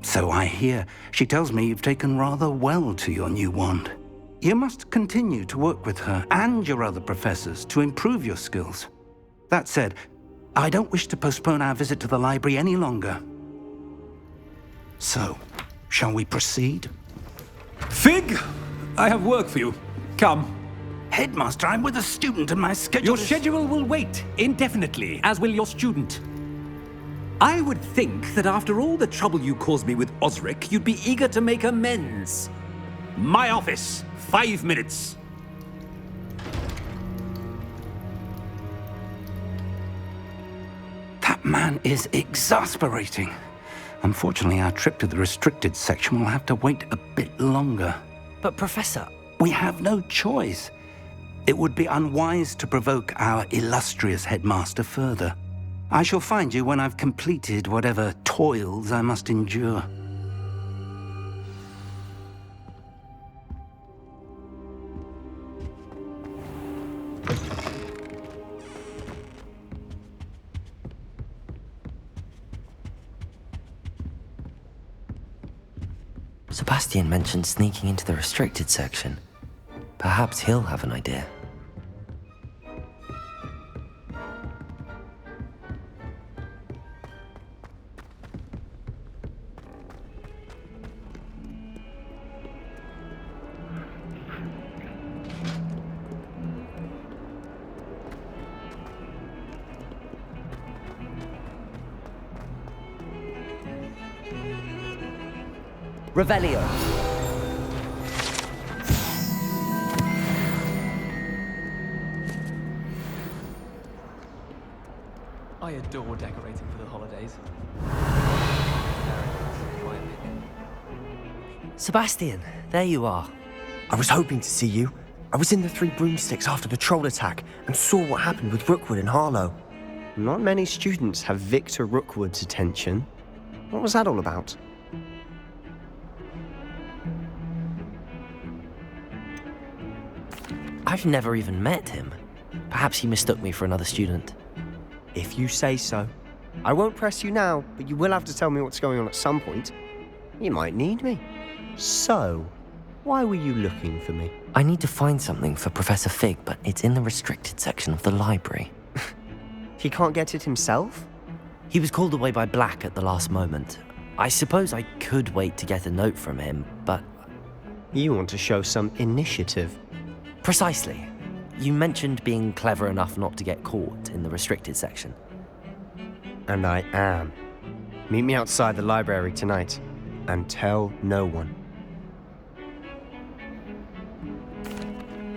So I hear. She tells me you've taken rather well to your new wand. You must continue to work with her and your other professors to improve your skills. That said, I don't wish to postpone our visit to the library any longer. So, shall we proceed? Fig! I have work for you. Come. Headmaster, I'm with a student and my schedule Your schedule will wait indefinitely, as will your student. I would think that after all the trouble you caused me with Osric, you'd be eager to make amends. My office, 5 minutes. That man is exasperating. Unfortunately, our trip to the restricted section will have to wait a bit longer. But Professor... We have no choice. It would be unwise to provoke our illustrious headmaster further. I shall find you when I've completed whatever toils I must endure. Sebastian mentioned sneaking into the restricted section. Perhaps he'll have an idea. Revelio. I adore decorating for the holidays. Sebastian, there you are. I was hoping to see you. I was in the Three Broomsticks after the troll attack and saw what happened with Rookwood and Harlow. Not many students have Victor Rookwood's attention. What was that all about? I've never even met him. Perhaps he mistook me for another student. If you say so. I won't press you now, but you will have to tell me what's going on at some point. You might need me. So, why were you looking for me? I need to find something for Professor Fig, but it's in the restricted section of the library. He can't get it himself? He was called away by Black at the last moment. I suppose I could wait to get a note from him, but... You want to show some initiative. Precisely. You mentioned being clever enough not to get caught in the restricted section. And I am. Meet me outside the library tonight, and tell no one.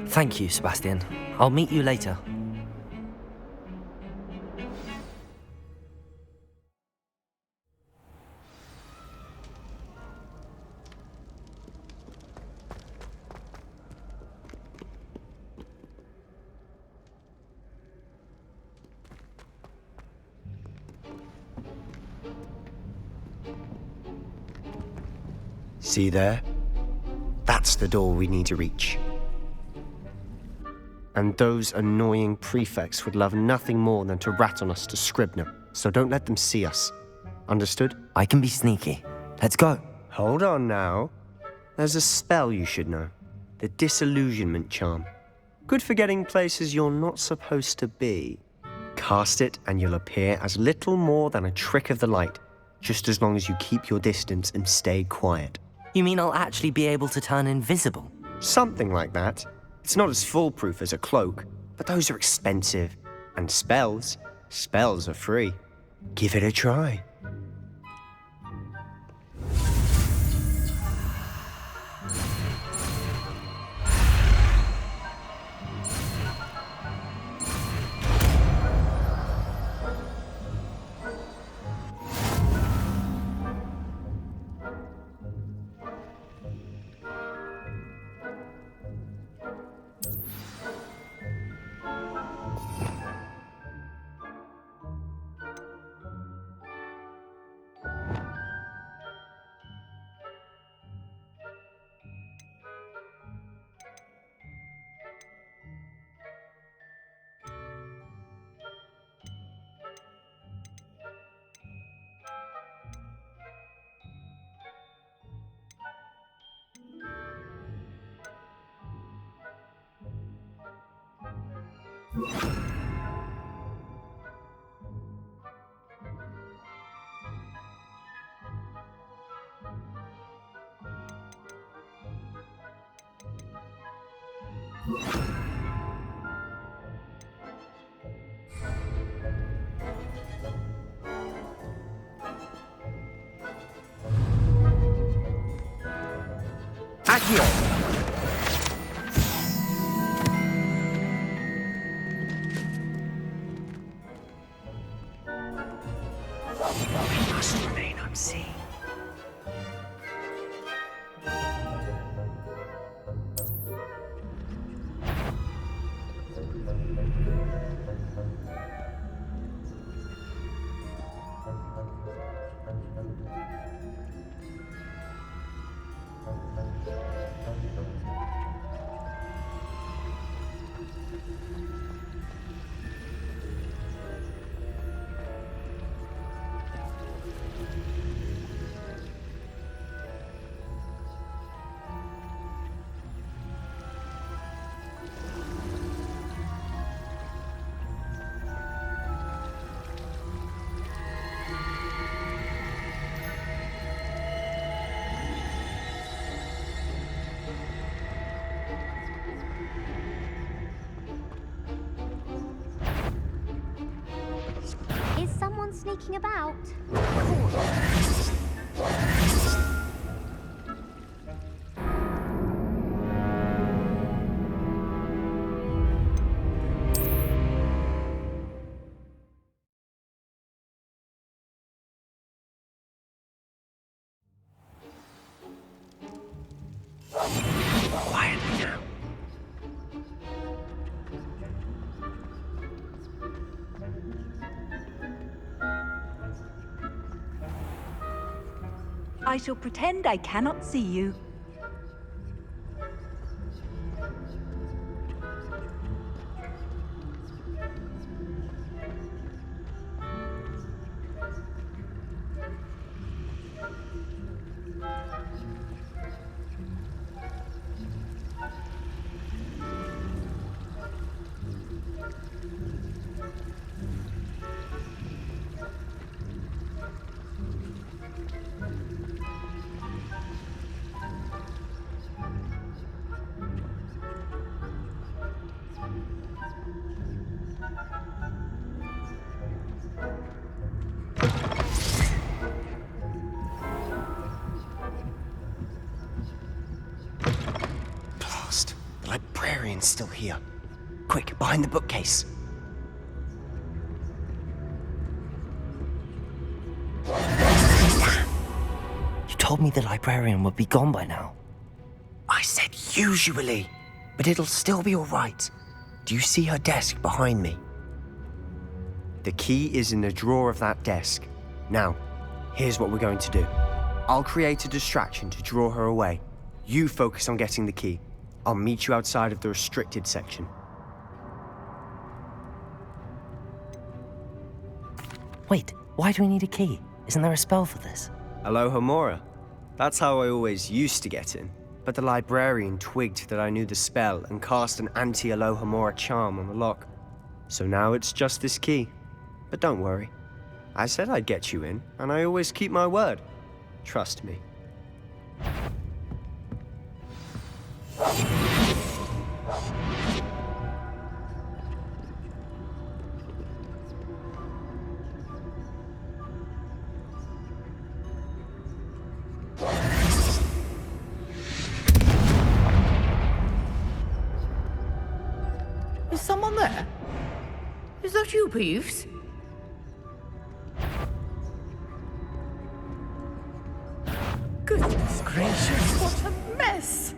Thank you, Sebastian. I'll meet you later. See there? That's the door we need to reach. And those annoying prefects would love nothing more than to rat on us to Scribner, so don't let them see us. Understood? I can be sneaky. Let's go. Hold on now. There's a spell you should know. The Disillusionment Charm. Good for getting places you're not supposed to be. Cast it and you'll appear as little more than a trick of the light, just as long as you keep your distance and stay quiet. You mean I'll actually be able to turn invisible? Something like that. It's not as foolproof as a cloak, but those are expensive. And spells are free. Give it a try. Accio! We must remain unseen. Is someone sneaking about? Quietly now. I shall pretend I cannot see you. Blast. The librarian's still here. Quick, behind the bookcase. You told me the librarian would be gone by now. I said usually, but it'll still be all right. Do you see her desk behind me? The key is in the drawer of that desk. Now, here's what we're going to do. I'll create a distraction to draw her away. You focus on getting the key. I'll meet you outside of the restricted section. Wait, why do we need a key? Isn't there a spell for this? Alohomora. That's how I always used to get in. But the librarian twigged that I knew the spell and cast an anti-Alohomora charm on the lock. So now it's just this key. But don't worry. I said I'd get you in, and I always keep my word. Trust me. Is someone there? Is that you, Peeves? Goodness gracious, what a mess!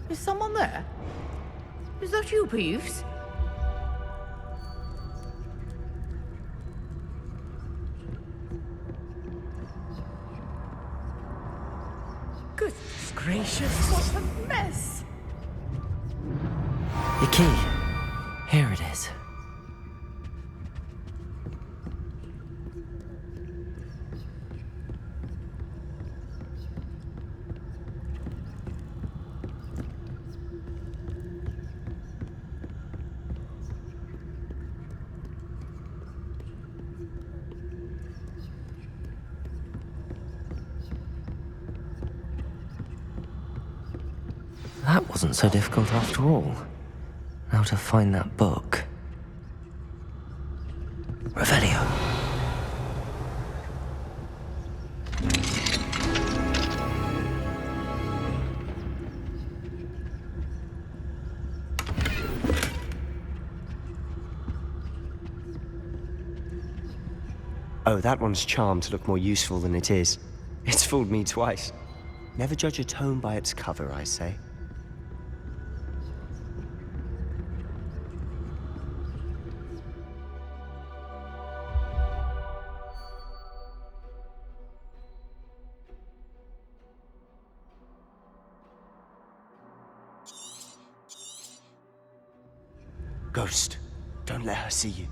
Is someone there? Is that you, Peeves? Goodness gracious, what a mess! The key. Here it is. That wasn't so difficult after all. Now to find that book. Revelio. Oh, that one's charmed to look more useful than it is. It's fooled me twice. Never judge a tome by its cover, I say. Ghost, don't let her see you.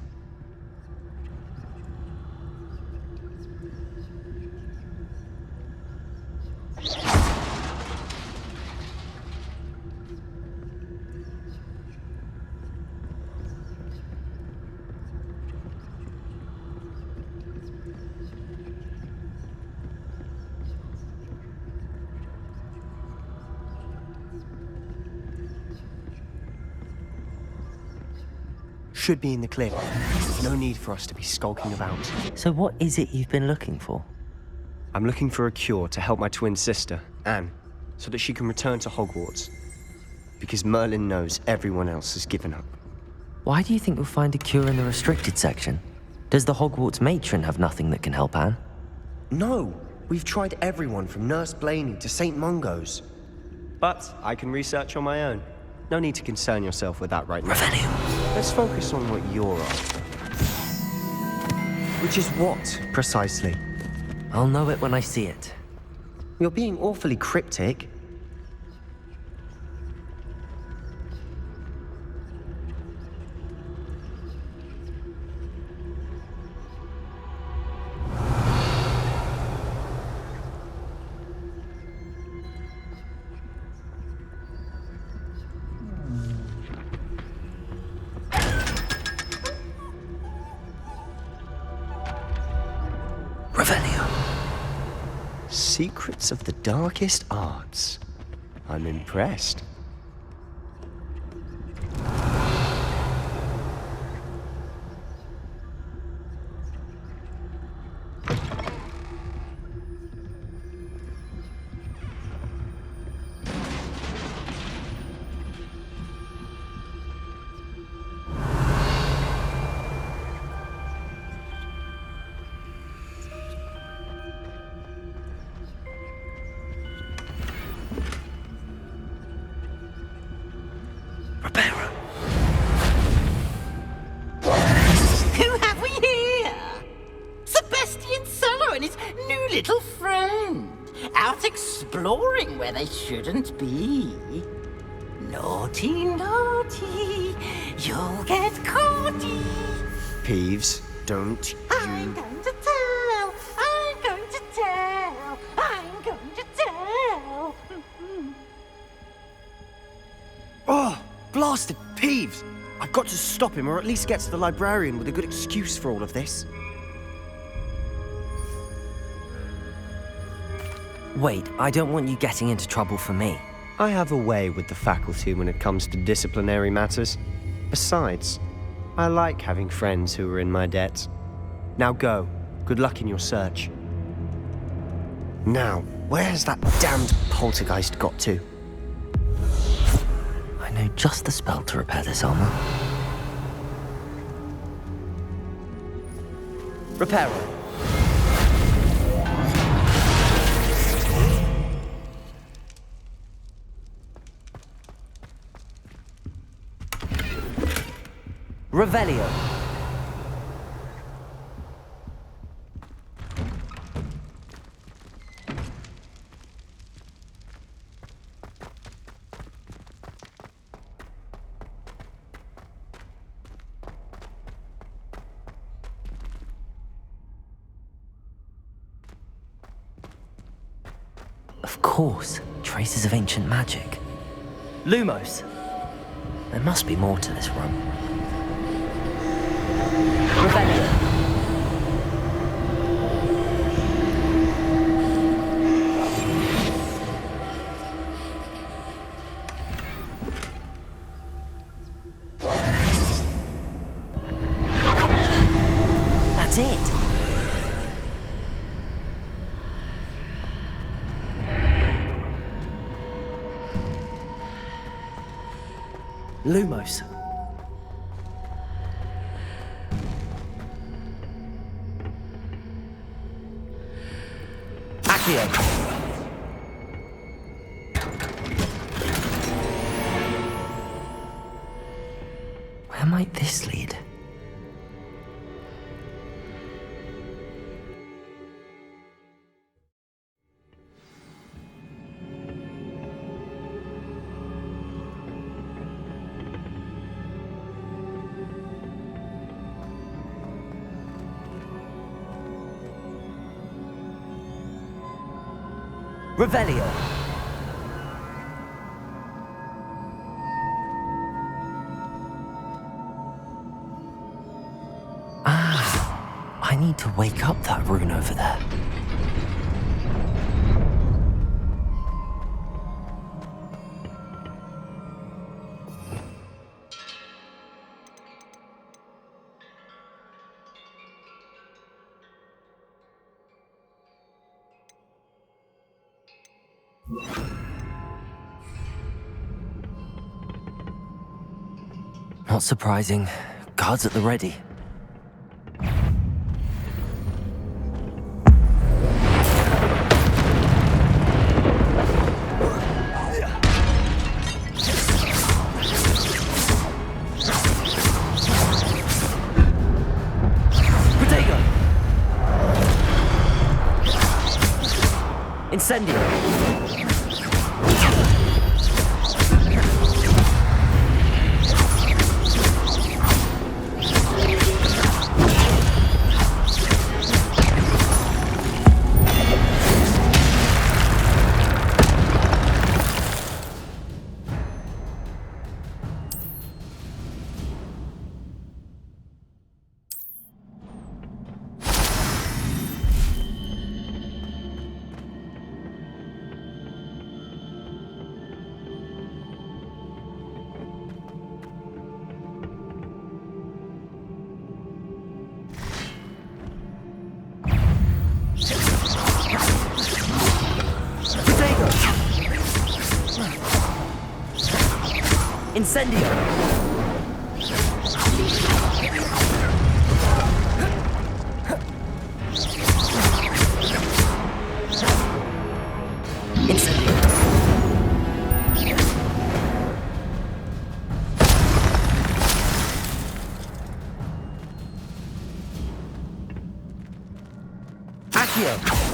Should be in the clear. No need for us to be skulking about. So what is it you've been looking for? I'm looking for a cure to help my twin sister, Anne, so that she can return to Hogwarts. Because Merlin knows everyone else has given up. Why do you think you'll find a cure in the restricted section? Does the Hogwarts matron have nothing that can help Anne? No, we've tried everyone from Nurse Blaney to St. Mungo's. But I can research on my own. No need to concern yourself with that right now. Revelio. Let's focus on what you're after. Which is what, precisely? I'll know it when I see it. You're being awfully cryptic. Revelio. Secrets of the darkest arts. I'm impressed. Who have we here? Sebastian Cello and his new little friend. Out exploring where they shouldn't be. Naughty, naughty. You'll get caughty. Peeves, don't I'm you... going to tell. I'm going to tell. I'm going to tell. Oh, blasted Peeves! I've got to stop him, or at least get to the librarian with a good excuse for all of this. Wait, I don't want you getting into trouble for me. I have a way with the faculty when it comes to disciplinary matters. Besides, I like having friends who are in my debt. Now go. Good luck in your search. Now, where has that damned poltergeist got to? I know just the spell to repair this armor. Reparo. Revelio. Of course, traces of ancient magic. Lumos. There must be more to this room. Revelio. That's it. Lumos. Accio. Where might this lead? Revelio. I need to wake up that rune over there. Not surprising. Guards at the ready. Protego! Incendio! Incendio! Incendio! Accio!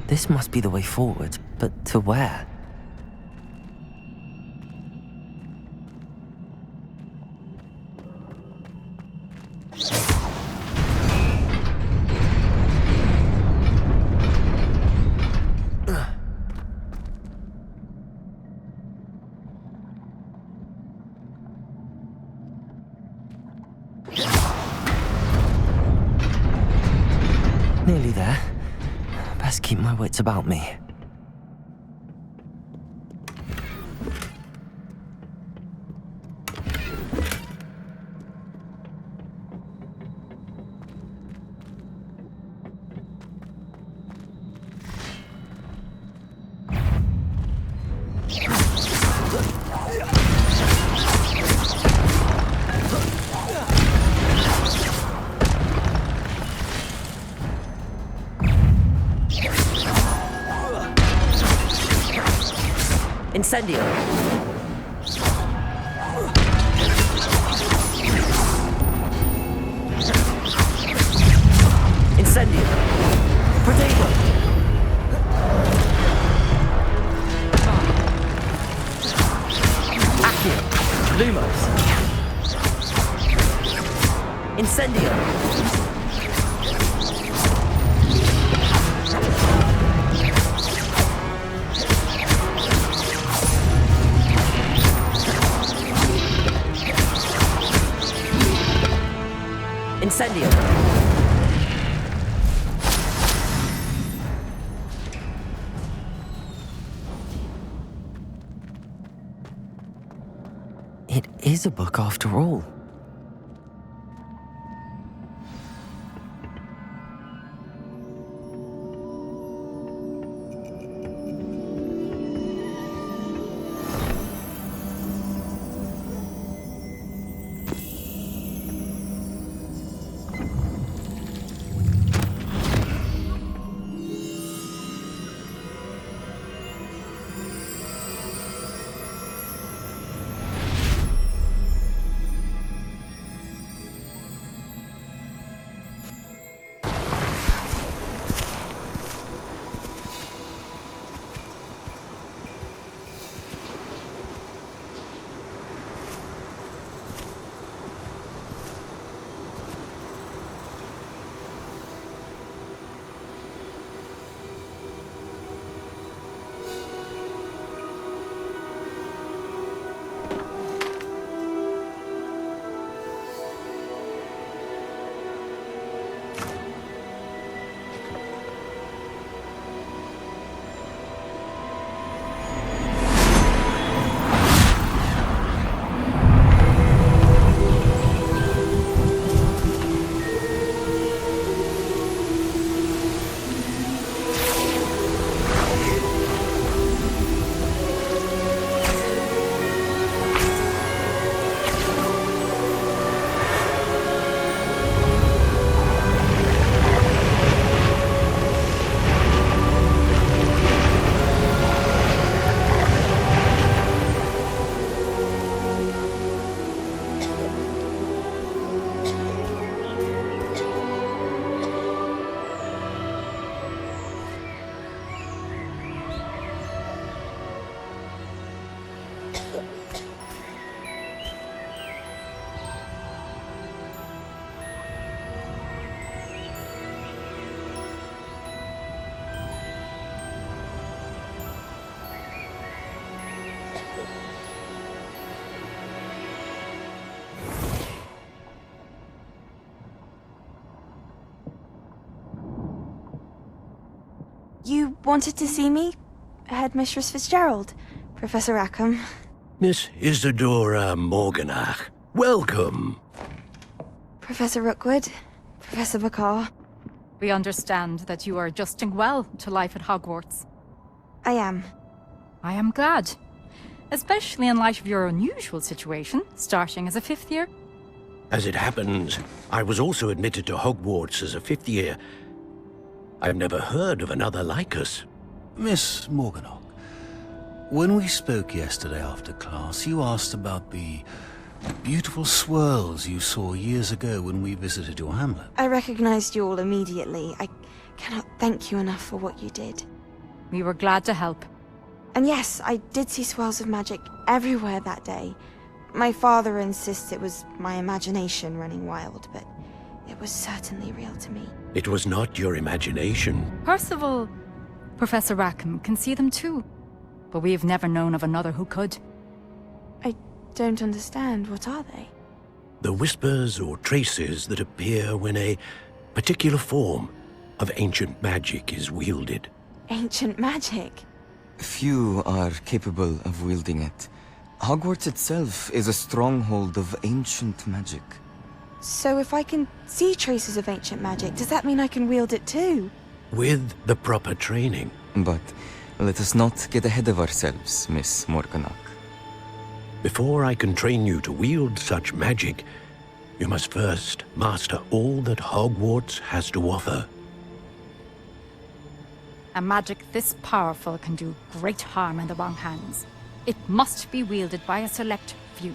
This must be the way forward, but to where? Nearly there. Best keep my wits about me. Incendio! Incendio! Protego! Accio! Lumos! Incendio! Incendio! It is a book after all. You wanted to see me? Headmistress Fitzgerald? Professor Rackham? Miss Isadora Morganach, welcome. Professor Rookwood? Professor Bakar? We understand that you are adjusting well to life at Hogwarts. I am. I am glad. Especially in light of your unusual situation, starting as a 5th year. As it happens, I was also admitted to Hogwarts as a 5th year. I've never heard of another like us. Miss Morganach, when we spoke yesterday after class, you asked about the beautiful swirls you saw years ago when we visited your hamlet. I recognized you all immediately. I cannot thank you enough for what you did. We were glad to help. And yes, I did see swirls of magic everywhere that day. My father insists it was my imagination running wild, but it was certainly real to me. It was not your imagination. Percival, Professor Rackham can see them too. But we have never known of another who could. I don't understand. What are they? The whispers or traces that appear when a particular form, of ancient magic is wielded. Ancient magic? Few are capable of wielding it. Hogwarts itself is a stronghold of ancient magic. So if I can see traces of ancient magic, does that mean I can wield it too? With the proper training. But let us not get ahead of ourselves, Miss Morganach. Before I can train you to wield such magic, you must first master all that Hogwarts has to offer. A magic this powerful can do great harm in the wrong hands. It must be wielded by a select few.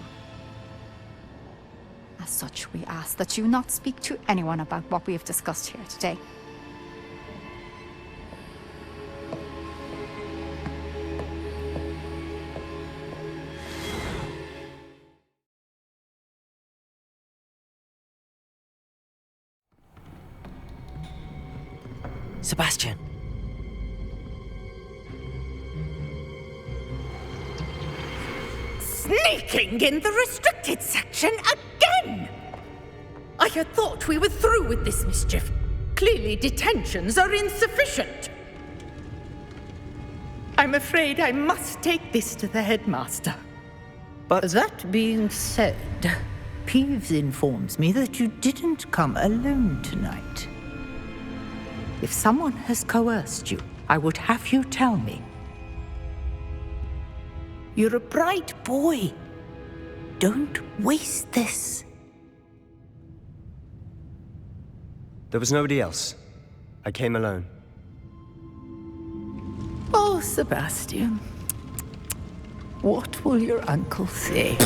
As such, we ask that you not speak to anyone about what we have discussed here today. Sebastian. Sneaking in the restricted section again! I had thought we were through with this mischief. Clearly detentions are insufficient. I'm afraid I must take this to the headmaster. But that being said, Peeves informs me that you didn't come alone tonight. If someone has coerced you, I would have you tell me. You're a bright boy. Don't waste this. there was nobody else. I came alone. Oh, Sebastian. What will your uncle say?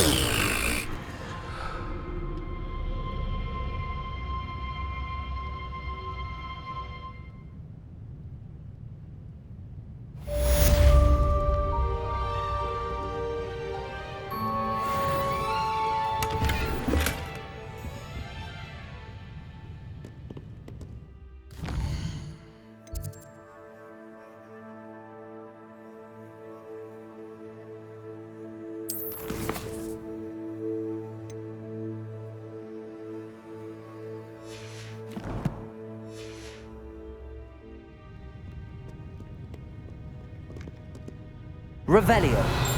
Revelio.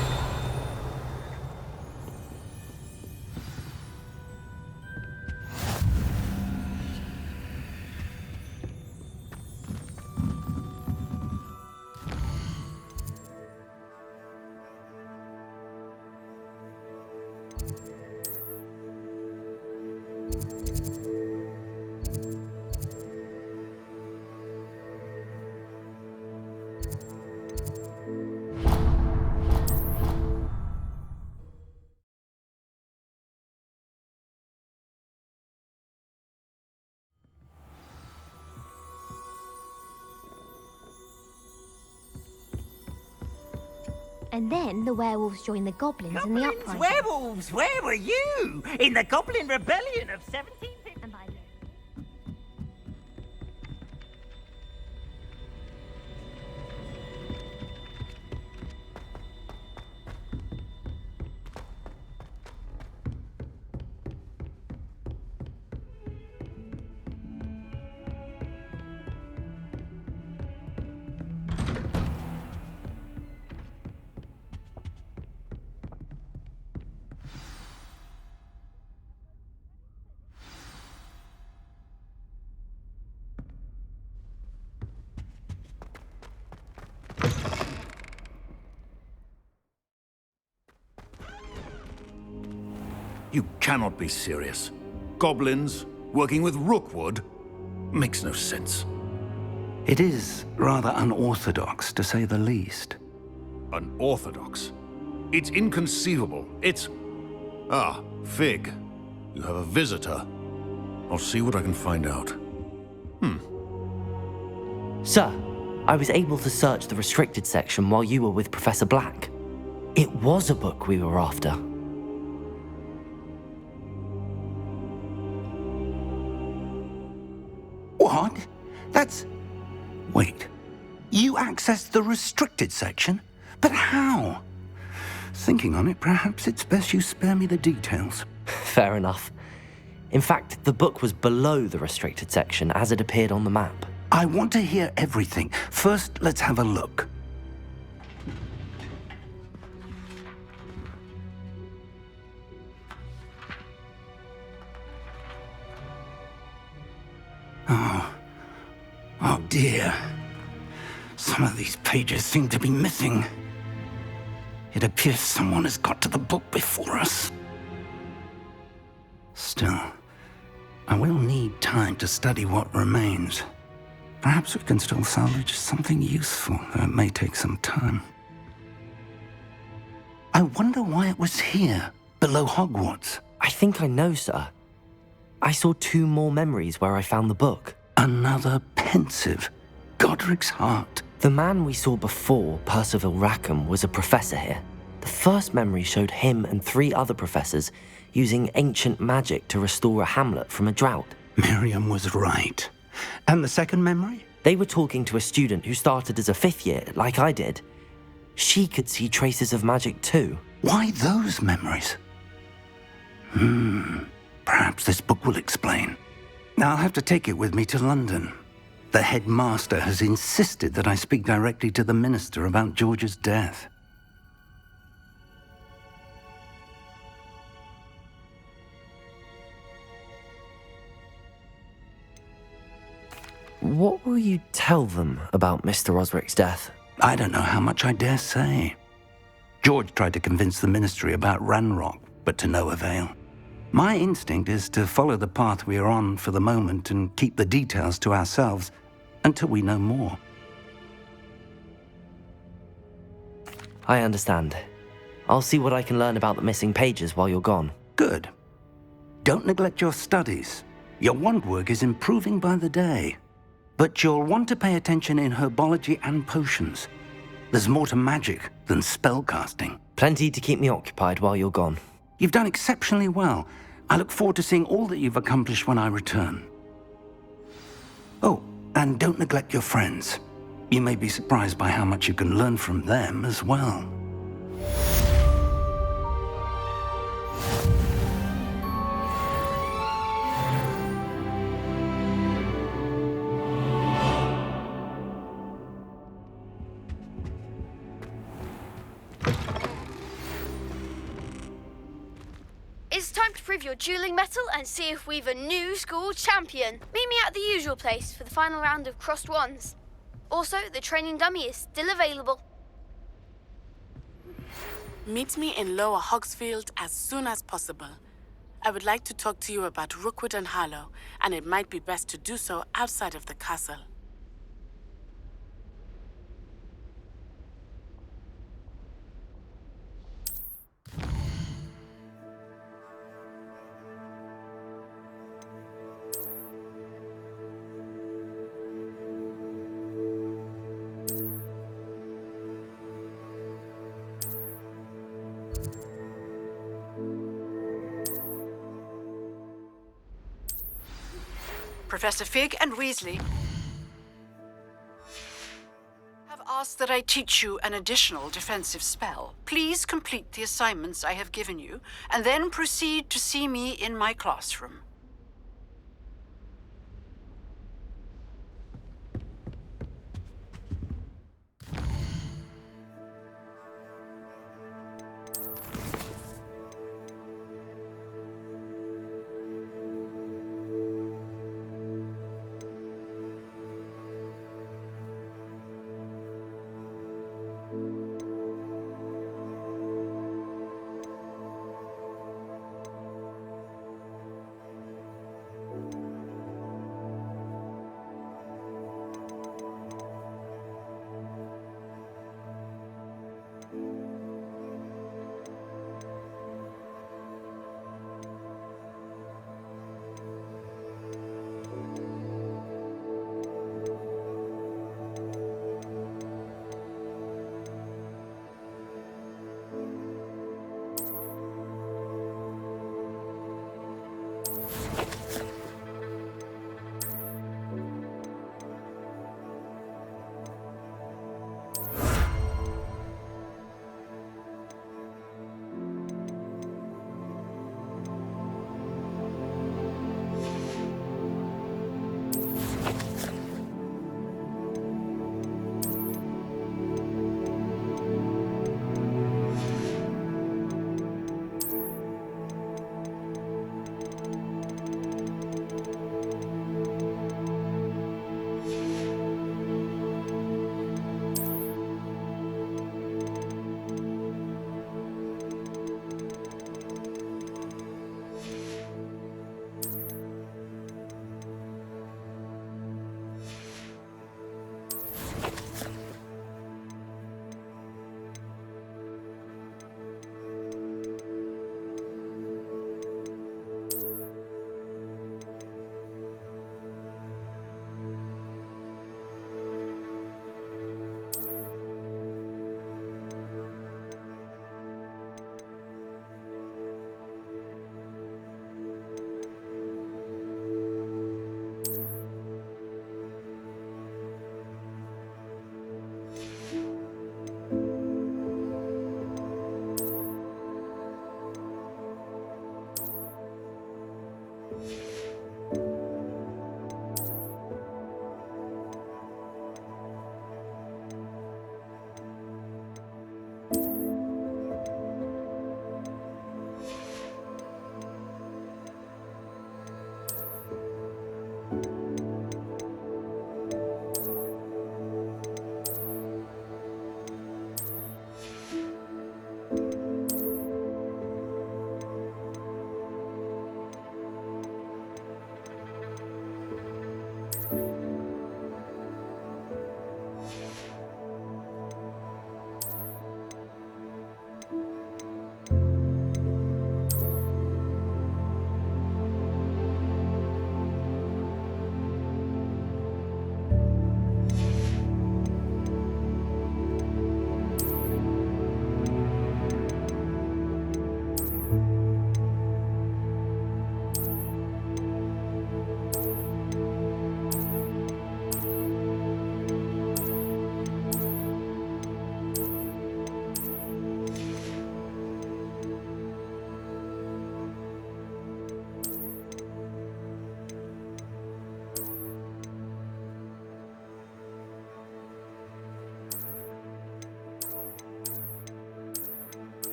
And then the werewolves joined the goblins in the uprising. Werewolves, where were you? In the Goblin Rebellion of 1750. And by You cannot be serious. Goblins working with Rookwood? Makes no sense. It is rather unorthodox, to say the least. Unorthodox? It's inconceivable. It's... Ah, Fig. You have a visitor. I'll see what I can find out. Sir, I was able to search the restricted section while you were with Professor Black. It was a book we were after. What? That's... Wait. You accessed the restricted section? But how? Thinking on it, perhaps it's best you spare me the details. Fair enough. In fact, the book was below the restricted section as it appeared on the map. I want to hear everything. First, let's have a look. Oh dear. Some of these pages seem to be missing. It appears someone has got to the book before us. Still, I will need time to study what remains. Perhaps we can still salvage something useful, though it may take some time. I wonder why it was here, below Hogwarts. I think I know, sir. I saw 2 more memories where I found the book. Another pensive. Godric's heart. The man we saw before, Percival Rackham, was a professor here. The first memory showed him and 3 other professors using ancient magic to restore a hamlet from a drought. Miriam was right. And the second memory? They were talking to a student who started as a 5th year, like I did. She could see traces of magic too. Why those memories? Perhaps this book will explain. Now I'll have to take it with me to London. The headmaster has insisted that I speak directly to the minister about George's death. What will you tell them about Mr. Osric's death? I don't know how much I dare say. George tried to convince the ministry about Ranrock, but to no avail. My instinct is to follow the path we are on for the moment and keep the details to ourselves until we know more. I understand. I'll see what I can learn about the missing pages while you're gone. Good. Don't neglect your studies. Your wand work is improving by the day. But you'll want to pay attention in herbology and potions. There's more to magic than spellcasting. Plenty to keep me occupied while you're gone. You've done exceptionally well. I look forward to seeing all that you've accomplished when I return. Oh, and don't neglect your friends. You may be surprised by how much you can learn from them as well. It's time to prove your dueling mettle and see if we've a new school champion. Meet me at the usual place for the final round of crossed wands. Also, the training dummy is still available. Meet me in Lower Hogsfield as soon as possible. I would like to talk to you about Rookwood and Harlow, and it might be best to do so outside of the castle. Professor Fig and Weasley have asked that I teach you an additional defensive spell. Please complete the assignments I have given you, and then proceed to see me in my classroom.